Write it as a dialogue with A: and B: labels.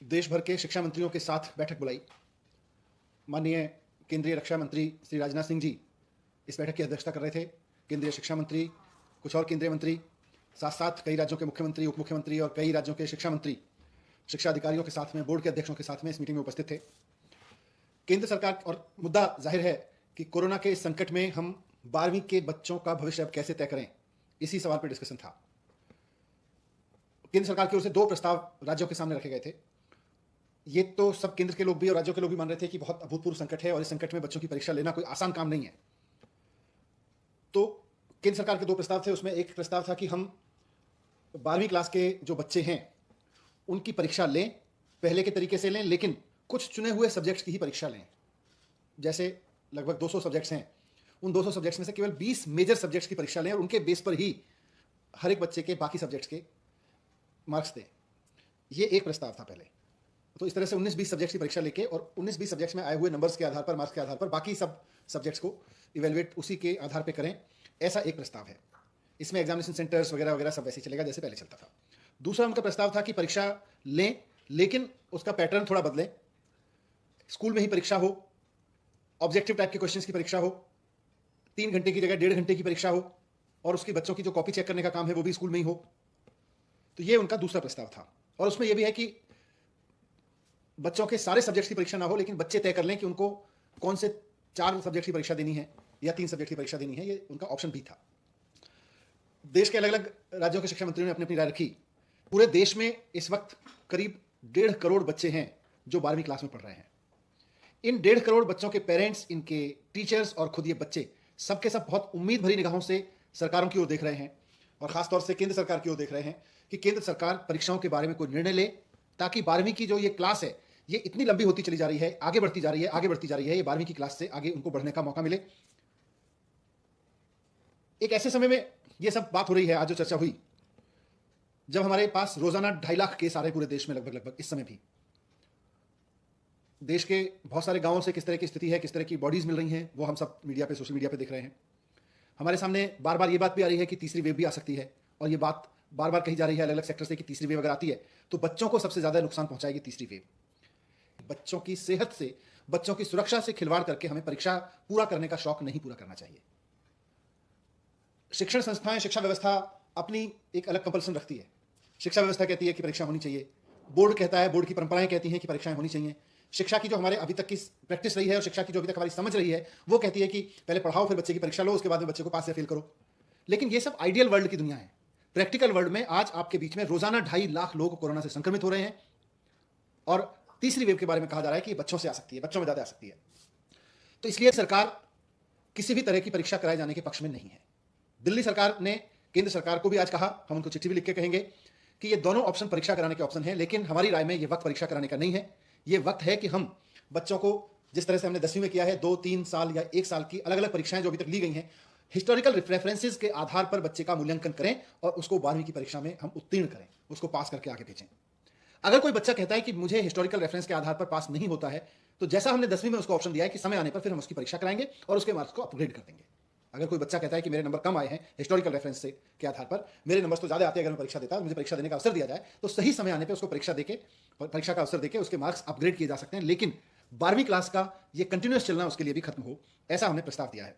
A: देश भर के शिक्षा मंत्रियों के साथ बैठक बुलाई। माननीय केंद्रीय रक्षा मंत्री श्री राजनाथ सिंह जी इस बैठक की अध्यक्षता कर रहे थे। केंद्रीय शिक्षा मंत्री, कुछ और केंद्रीय मंत्री, साथ साथ कई राज्यों के मुख्यमंत्री, उप मुख्यमंत्री और कई राज्यों के शिक्षा मंत्री, शिक्षा अधिकारियों के साथ में, बोर्ड के अध्यक्षों के साथ में इस मीटिंग में उपस्थित थे। केंद्र सरकार और मुद्दा जाहिर है कि कोरोना के इस संकट में हम 12वीं के बच्चों का भविष्य अब कैसे तय करें, इसी सवाल पर डिस्कशन था। केंद्र सरकार की ओर से 2 प्रस्ताव राज्यों के सामने रखे गए थे। ये तो सब केंद्र के लोग भी और राज्यों के लोग भी मान रहे थे कि बहुत अभूतपूर्व संकट है और इस संकट में बच्चों की परीक्षा लेना कोई आसान काम नहीं है। तो केंद्र सरकार के 2 प्रस्ताव थे। उसमें एक प्रस्ताव था कि हम 12वीं क्लास के जो बच्चे हैं उनकी परीक्षा लें, पहले के तरीके से लें, लेकिन कुछ चुने हुए सब्जेक्ट्स की ही परीक्षा लें। जैसे लगभग 200 सब्जेक्ट्स हैं, उन 200 सब्जेक्ट्स में से केवल 20 मेजर सब्जेक्ट्स की परीक्षा लें और उनके बेस पर ही हर एक बच्चे के बाकी सब्जेक्ट्स के मार्क्स दें। ये एक प्रस्ताव था पहले। तो इस तरह से 19-20 सब्जेक्ट्स की परीक्षा लेके और 19-20 सब्जेक्ट्स में आए हुए नंबर्स के आधार पर, मार्क्स के आधार पर बाकी सब सब्जेक्ट्स को इवेलुएट उसी के आधार पर करें, ऐसा एक प्रस्ताव है। इसमें एग्जामिनेशन सेंटर्स वगैरह वगैरह सब वैसे चलेगा जैसे पहले चलता था। दूसरा उनका प्रस्ताव था कि परीक्षा लें, लेकिन उसका पैटर्न थोड़ा बदलें। स्कूल में ही परीक्षा हो, ऑब्जेक्टिव टाइप के क्वेश्चंस की परीक्षा हो, 3 घंटे की जगह 1.5 घंटे की परीक्षा हो और उसकी बच्चों की जो कॉपी चेक करने का काम है वो भी स्कूल में ही हो। तो ये उनका दूसरा प्रस्ताव था। और उसमें यह भी है कि बच्चों के सारे सब्जेक्ट्स की परीक्षा ना हो, लेकिन बच्चे तय कर लें कि उनको कौन से 4 सब्जेक्ट की परीक्षा देनी है या 3 सब्जेक्ट की परीक्षा देनी है। ये उनका ऑप्शन भी था। देश के अलग अलग राज्यों के शिक्षा मंत्रियों ने अपनी अपनी राय रखी। पूरे देश में इस वक्त करीब 1.5 करोड़ बच्चे हैं जो 12वीं क्लास में पढ़ रहे हैं। इन 1.5 करोड़ बच्चों के पेरेंट्स, इनके टीचर्स और खुद ये बच्चे सबके सब बहुत उम्मीद भरी निगाहों से सरकारों की ओर देख रहे हैं और खासतौर से केंद्र सरकार की ओर देख रहे हैं कि केंद्र सरकार परीक्षाओं के बारे में कोई निर्णय ले, ताकि 12वीं की जो ये क्लास है ये इतनी लंबी होती चली जा रही है, आगे बढ़ती जा रही है, आगे बढ़ती जा रही है, ये 12वीं की क्लास से आगे उनको बढ़ने का मौका मिले। एक ऐसे समय में ये सब बात हो रही है, आज जो चर्चा हुई, जब हमारे पास रोजाना 2.5 लाख केस आ रहे पूरे देश में लगभग इस समय भी। देश के बहुत सारे गांवों से किस तरह की स्थिति है, किस तरह की बॉडीज मिल रही हैं, वो हम सब मीडिया पे, सोशल मीडिया पे देख रहे हैं। हमारे सामने बार बार ये बात भी आ रही है कि तीसरी वेव भी आ सकती है और ये बात बार बार कही जा रही है अलग अलग सेक्टर से कि तीसरी वेव अगर आती है तो बच्चों को सबसे ज्यादा नुकसान पहुंचाएगी तीसरी वेव। बच्चों की सेहत से, बच्चों की सुरक्षा से खिलवाड़ करके हमें परीक्षा पूरा करने का शौक नहीं पूरा करना चाहिए। शिक्षण संस्थाएं, शिक्षा व्यवस्था अपनी एक अलग कंपल्सन रखती है। शिक्षा व्यवस्था कहती है कि परीक्षा होनी चाहिए, बोर्ड कहता है, बोर्ड की परंपराएं कहती हैं कि परीक्षाएं होनी चाहिए। शिक्षा की जो हमारे अभी तक की प्रैक्टिस रही है और शिक्षा की जो अभी तक हमारी समझ रही है वो कहती है कि पहले पढ़ाओ, फिर बच्चे की परीक्षा लो, उसके बाद में बच्चे को पास या फेल करो। लेकिन ये सब आइडियल वर्ल्ड की दुनिया है। प्रैक्टिकल वर्ल्ड में आज आपके बीच में रोजाना 2.5 लाख लोग कोरोना से संक्रमित हो रहे हैं और तीसरी वेव के बारे में कहा जा रहा है कि बच्चों से आ सकती है, बच्चों में ज्यादा आ सकती है। तो इसलिए सरकार किसी भी तरह की परीक्षा कराए जाने के पक्ष में नहीं है। दिल्ली सरकार ने केंद्र सरकार को भी आज कहा, हम उनको चिट्ठी भी लिख के कहेंगे कि ये दोनों ऑप्शन परीक्षा कराने के ऑप्शन हैं, लेकिन हमारी राय में ये वक्त परीक्षा कराने का नहीं है। ये वक्त है कि हम बच्चों को जिस तरह से हमने 10वीं में किया है, 2, 3 साल या 1 साल की अलग अलग परीक्षाएं जो अभी तक ली गई हैं, हिस्टोरिकल रेफरेंसेस के आधार पर बच्चे का मूल्यांकन करें और उसको 12वीं की परीक्षा में हम उत्तीर्ण करें, उसको पास करके आगे भेजें। अगर कोई बच्चा कहता है कि मुझे हिस्टोरिकल रेफरेंस के आधार पर पास नहीं होता है, तो जैसा हमने 10वीं में उसको ऑप्शन दिया है कि समय आने पर फिर हम उसकी परीक्षा कराएंगे और उसके मार्क्स को अपग्रेड कर देंगे। अगर कोई बच्चा कहता है कि मेरे नंबर कम आए हैं हिस्टोरिकल रेफरेंस से के आधार पर, मेरे नंबर्स तो ज्यादा आते हैं अगर मैं परीक्षा देता, मुझे परीक्षा देने का अवसर दिया जाए, तो सही समय आने पर उसको परीक्षा का अवसर देके उसके मार्क्स अपग्रेड किए जा सकते हैं। लेकिन 12वीं क्लास का ये कंटिन्यूअस चलना उसके लिए भी खत्म हो, ऐसा हमने प्रस्ताव दिया है।